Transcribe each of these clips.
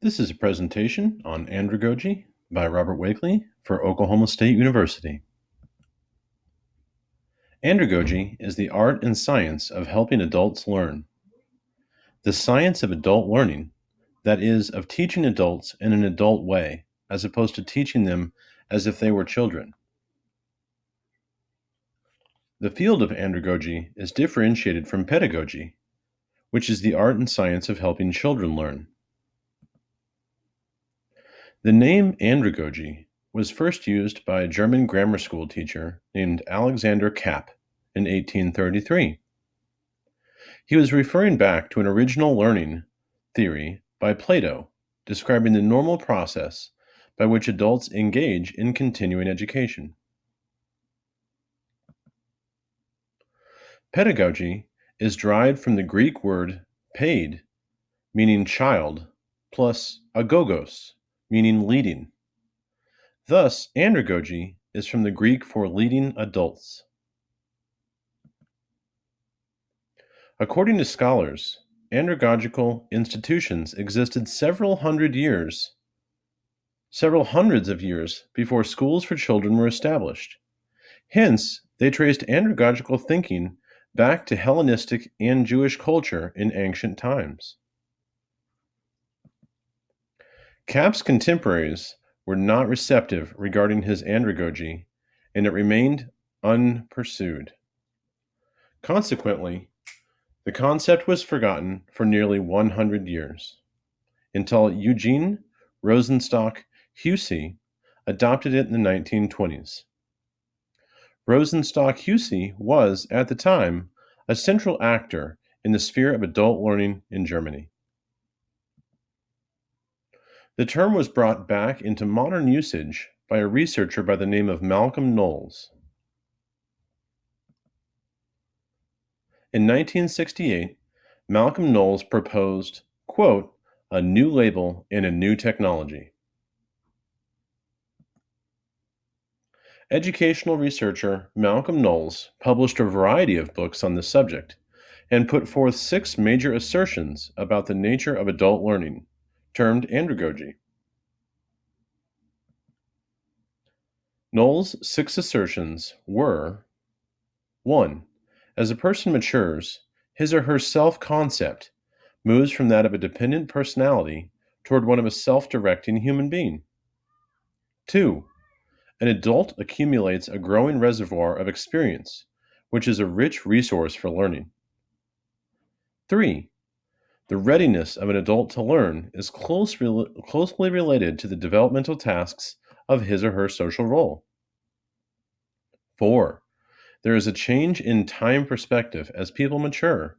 This is a presentation on andragogy by Robert Wakely for Oklahoma State University. Andragogy is the art and science of helping adults learn. The science of adult learning, that is, of teaching adults in an adult way, as opposed to teaching them as if they were children. The field of andragogy is differentiated from pedagogy, which is the art and science of helping children learn. The name andragogy was first used by a German grammar school teacher named Alexander Kapp in 1833. He was referring back to an original learning theory by Plato, describing the normal process by which adults engage in continuing education. Pedagogy is derived from the Greek word paid, meaning child, plus agogos, meaning leading. Thus, andragogy is from the Greek for leading adults. According to scholars, andragogical institutions existed several hundreds of years before schools for children were established. Hence, they traced andragogical thinking back to Hellenistic and Jewish culture in ancient times. Kapp's contemporaries were not receptive regarding his andragogy, and it remained unpursued. Consequently, the concept was forgotten for nearly 100 years, until Eugene Rosenstock Huessy adopted it in the 1920s. Rosenstock Huessy was, at the time, a central actor in the sphere of adult learning in Germany. The term was brought back into modern usage by a researcher by the name of Malcolm Knowles. In 1968, Malcolm Knowles proposed, quote, a new label and a new technology. Educational researcher Malcolm Knowles published a variety of books on this subject and put forth 6 major assertions about the nature of adult learning, termed andragogy. Knowles' 6 assertions were: 1. As a person matures, his or her self-concept moves from that of a dependent personality toward one of a self-directing human being. 2. An adult accumulates a growing reservoir of experience, which is a rich resource for learning. 3. The readiness of an adult to learn is closely related to the developmental tasks of his or her social role. 4. There is a change in time perspective as people mature,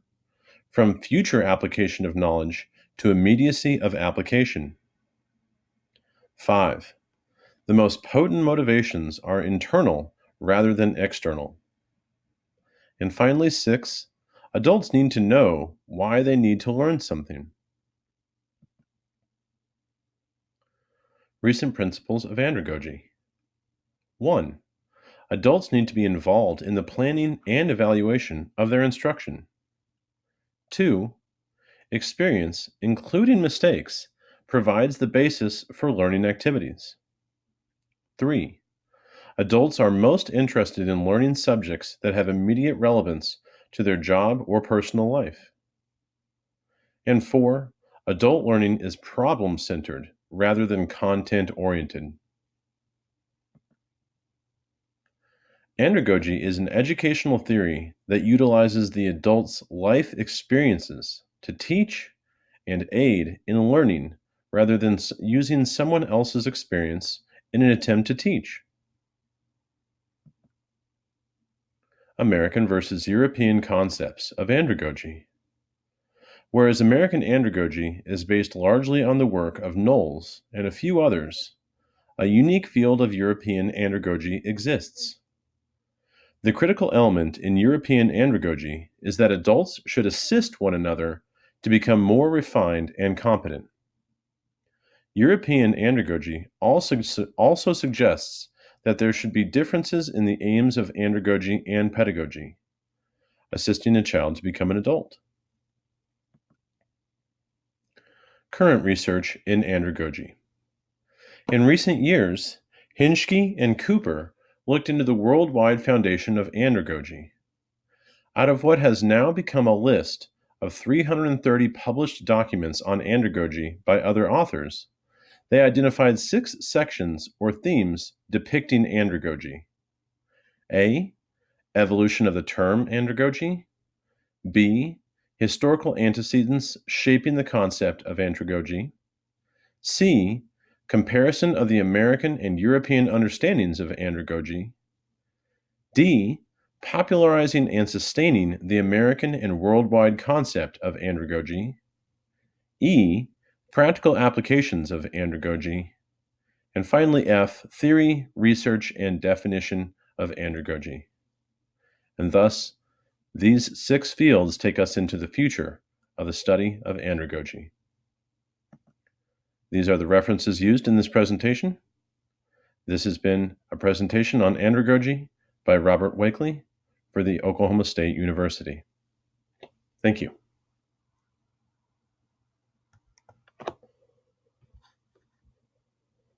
from future application of knowledge to immediacy of application. 5. The most potent motivations are internal rather than external. And finally, 6. Adults need to know why they need to learn something. Recent principles of andragogy. 1. Adults need to be involved in the planning and evaluation of their instruction. 2. Experience, including mistakes, provides the basis for learning activities. 3. Adults are most interested in learning subjects that have immediate relevance to their job or personal life. And 4. Adult learning is problem-centered rather than content-oriented. Andragogy is an educational theory that utilizes the adult's life experiences to teach and aid in learning rather than using someone else's experience in an attempt to teach. American versus European concepts of andragogy. Whereas American andragogy is based largely on the work of Knowles and a few others, a unique field of European andragogy exists. The critical element in European andragogy is that adults should assist one another to become more refined and competent. European andragogy also suggests that there should be differences in the aims of andragogy and pedagogy, assisting a child to become an adult. Current research in andragogy. In recent years, Hinchke and Cooper looked into the worldwide foundation of andragogy. Out of what has now become a list of 330 published documents on andragogy by other authors, they identified 6 sections or themes depicting andragogy. A. Evolution of the term andragogy. B. Historical antecedents shaping the concept of andragogy. C. Comparison of the American and European understandings of andragogy. D. Popularizing and sustaining the American and worldwide concept of andragogy. E. Practical applications of andragogy. And finally, F. Theory, research, and definition of andragogy. And thus, these 6 fields take us into the future of the study of andragogy. These are the references used in this presentation. This has been a presentation on andragogy by Robert Wakely for the Oklahoma State University. Thank you.